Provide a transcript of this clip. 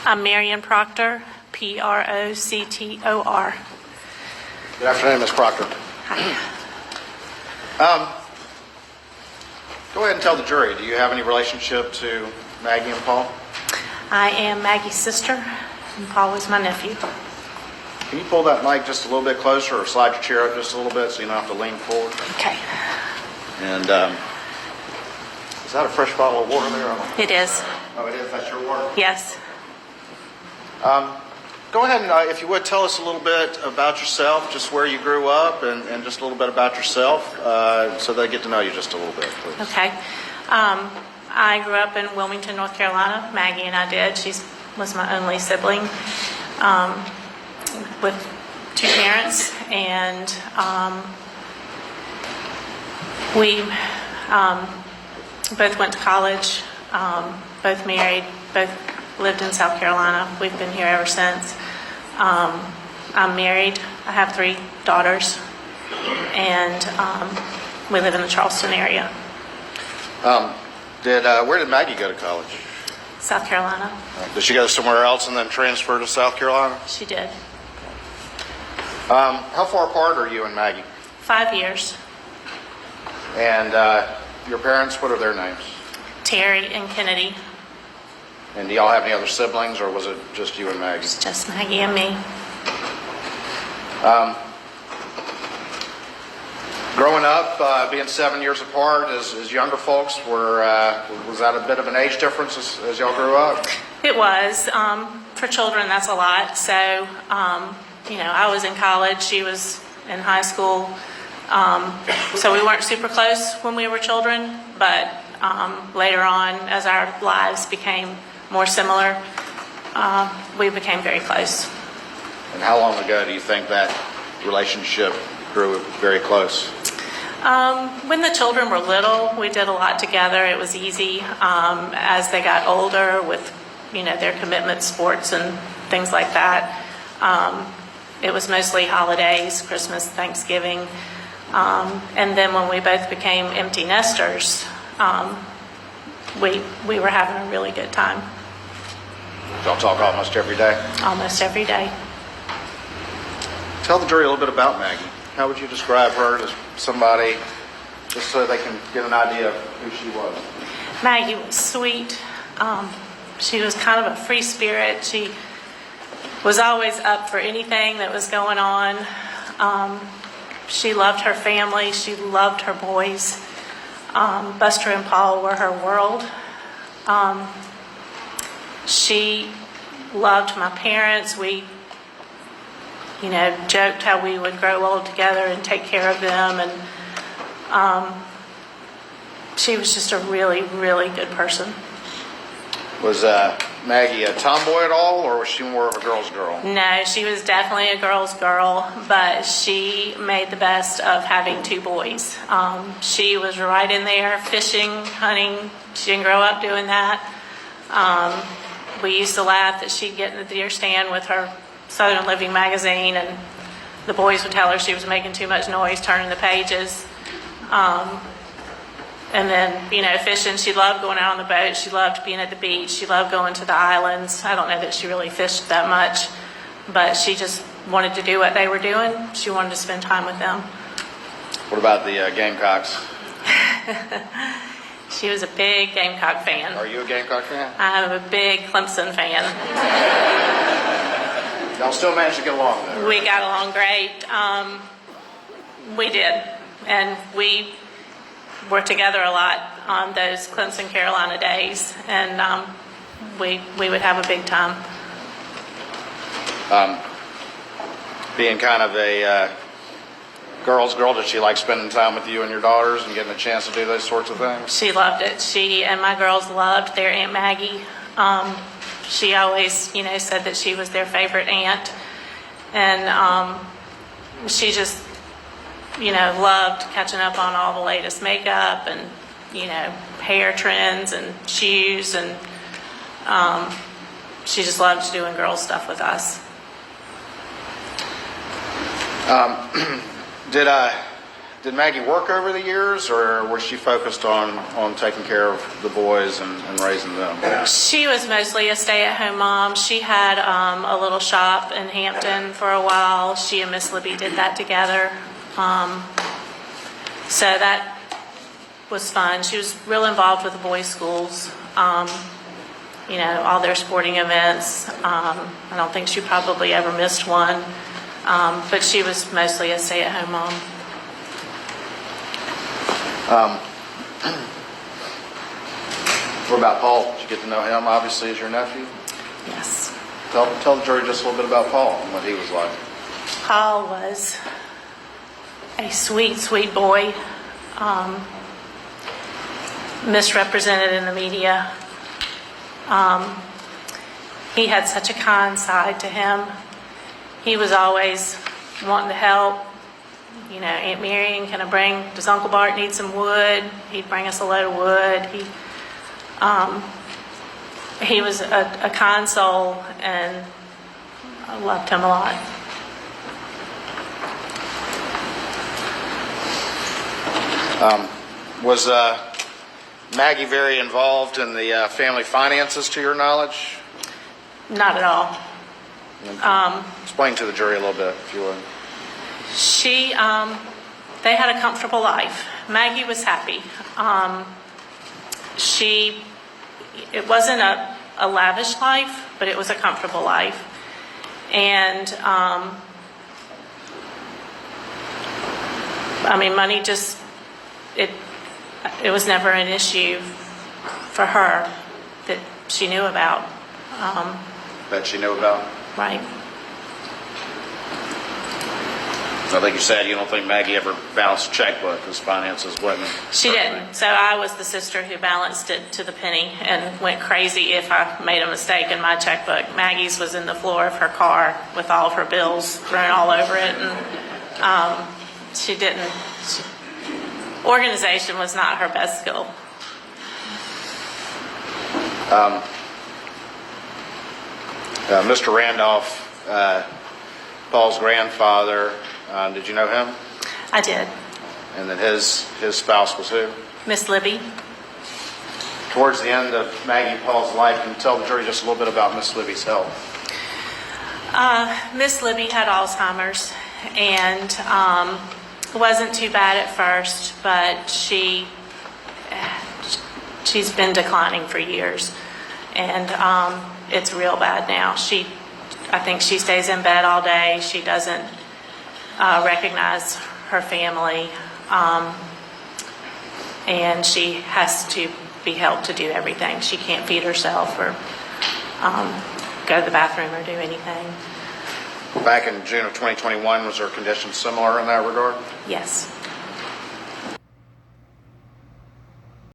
I'm Marion Proctor, Proctor. Good afternoon, Ms. Proctor. Hi. Go ahead and tell the jury, do you have any relationship to Maggie and Paul? I am Maggie's sister, and Paul is my nephew. Can you pull that mic just a little bit closer or slide your chair up just a little bit so you don't have to lean forward? Okay. And is that a fresh bottle of water there? It is. Oh, it is? That's your water? Yes. Go ahead and, if you would, tell us a little bit about yourself, just where you grew up, and just a little bit about yourself, so they get to know you just a little bit, please. Okay. I grew up in Wilmington, North Carolina. Maggie and I did. She was my only sibling with two parents, and we both went to college, both married, both lived in South Carolina. We've been here ever since. I'm married. I have 3 daughters, and we live in the Charleston area. Where did Maggie go to college? South Carolina. Did she go somewhere else and then transfer to South Carolina? She did. How far apart are you and Maggie? 5 years. And your parents, what are their names? Terry and Kennedy. And do y'all have any other siblings, or was it just you and Maggie? It's just Maggie and me. Growing up, being 7 years apart as younger folks, was that a bit of an age difference as y'all grew up? It was. For children, that's a lot. So, I was in college. She was in high school. So we weren't super close when we were children, but later on, as our lives became more similar, we became very close. And how long ago do you think that relationship grew very close? When the children were little, we did a lot together. It was easy. As they got older with, their commitment, sports and things like that, it was mostly holidays, Christmas, Thanksgiving. And then when we both became empty nesters, we were having a really good time. Y'all talk almost every day? Almost every day. Tell the jury a little bit about Maggie. How would you describe her as somebody, just so they can get an idea of who she was? Maggie was sweet. She was kind of a free spirit. She was always up for anything that was going on. She loved her family. She loved her boys. Buster and Paul were her world. She loved my parents. We, joked how we would grow old together and take care of them. And she was just a really, really good person. Was Maggie a tomboy at all, or was she more of a girl's girl? No, she was definitely a girl's girl, but she made the best of having 2 boys. She was right in there, fishing, hunting. She didn't grow up doing that. We used to laugh that she'd get in the deer stand with her Southern Living magazine, and the boys would tell her she was making too much noise turning the pages. And then, fishing, she loved going out on the boat. She loved being at the beach. She loved going to the islands. I don't know that she really fished that much, but she just wanted to do what they were doing. She wanted to spend time with them. What about the Gamecocks? She was a big Gamecock fan. Are you a Gamecock fan? I'm a big Clemson fan. Y'all still managed to get along, though, right? We got along great. We did. And we were together a lot on those Clemson-Carolina days. And we would have a big time. Being kind of a girl's girl, did she like spending time with you and your daughters and getting a chance to do those sorts of things? She loved it. She and my girls loved their Aunt Maggie. She always, said that she was their favorite aunt. And she just, loved catching up on all the latest makeup and, hair trends and shoes. And she just loved doing girl stuff with us. Did Maggie work over the years, or was she focused on taking care of the boys and raising them? She was mostly a stay-at-home mom. She had a little shop in Hampton for a while. She and Miss Libby did that together. So that was fun. She was real involved with the boys' schools, you know, all their sporting events. I don't think she probably ever missed one, but she was mostly a stay-at-home mom. What about Paul? Did you get to know him, obviously, as your nephew? Yes. Tell the jury just a little bit about Paul and what he was like. Paul was a sweet, sweet boy, misrepresented in the media. He had such a kind side to him. He was always wanting to help. You know, Aunt Marion, does Uncle Bart need some wood? He'd bring us a load of wood. He was a kind soul, and I loved him a lot. Was Maggie very involved in the family finances, to your knowledge? Not at all. Explain to the jury a little bit, if you would. They had a comfortable life. Maggie was happy. It wasn't a lavish life, but it was a comfortable life. And, I mean, money just, it was never an issue for her that she knew about. That she knew about? Right. I think you said you don't think Maggie ever balanced a checkbook because finances wasn't. She didn't. So I was the sister who balanced it to the penny and went crazy if I made a mistake in my checkbook. Maggie's was in the floor of her car with all of her bills thrown all over it, and she didn't. Organization was not her best skill. Mr. Randolph, Paul's grandfather, did you know him? I did. And then his spouse was who? Miss Libby. Towards the end of Maggie and Paul's life, can you tell the jury just a little bit about Miss Libby's health? Miss Libby had Alzheimer's, and wasn't too bad at first, but she's been declining for years, and it's real bad now. I think she stays in bed all day. She doesn't recognize her family, and she has to be helped to do everything. She can't feed herself or go to the bathroom or do anything. Back in June of 2021, was her condition similar in that regard? Yes.